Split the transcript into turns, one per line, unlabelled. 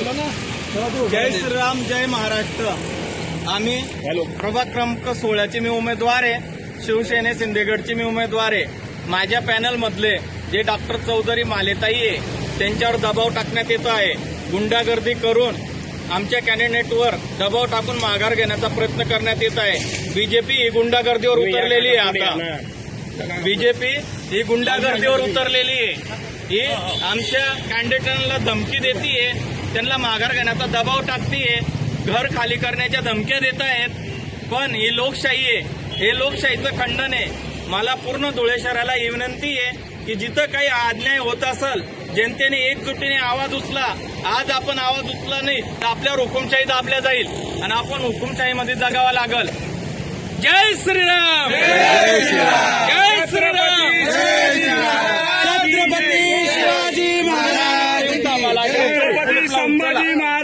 जय श्रीराम, जय महाराष्ट्र। आम्ही प्रभाग क्रमांक 16चे मी उमेदवार आहे। शिवसेने सिंदेगडचे मी उमेदवार आहे। माझ्या पॅनल मधले जे डॉक्टर चौधरी मालेताई आहे त्यांच्यावर दबाव टाकण्यात येतो आहे। गुंडागर्दी करून आमच्या कॅन्डिडेटवर दबाव टाकून माघार घेण्याचा प्रयत्न करण्यात येत आहे। बीजेपी ही गुंडागर्दीवर उतरलेली आहे। आता बीजेपी ही गुंडागर्दीवर उतरलेली आहे। ही आमच्या कॅन्डिडेटांना धमकी देतीये, त्यांना माघार घेण्याचा दबाव टाकतीये, घर खाली करण्याच्या धमक्या देत आहेत। पण ही लोकशाही आहे, हे लोकशाहीचं खंडन आहे। मला पूर्ण धुळे शहराला ही विनंती आहे की जिथं काही अन्याय होत असेल, जनतेने एकजुटीने आवाज उचला। आज आपण आवाज उचला नाही तर आपल्यावर हुकुमशाही दाबल्या जाईल आणि आपण हुकुमशाहीमध्ये जगावं लागल। जय श्रीराम, जय श्रीराम, जय श्रीराम, जय श्रीराम। छत्रपती शिवाजी महाराज, छत्रपती संभाजी महाराज।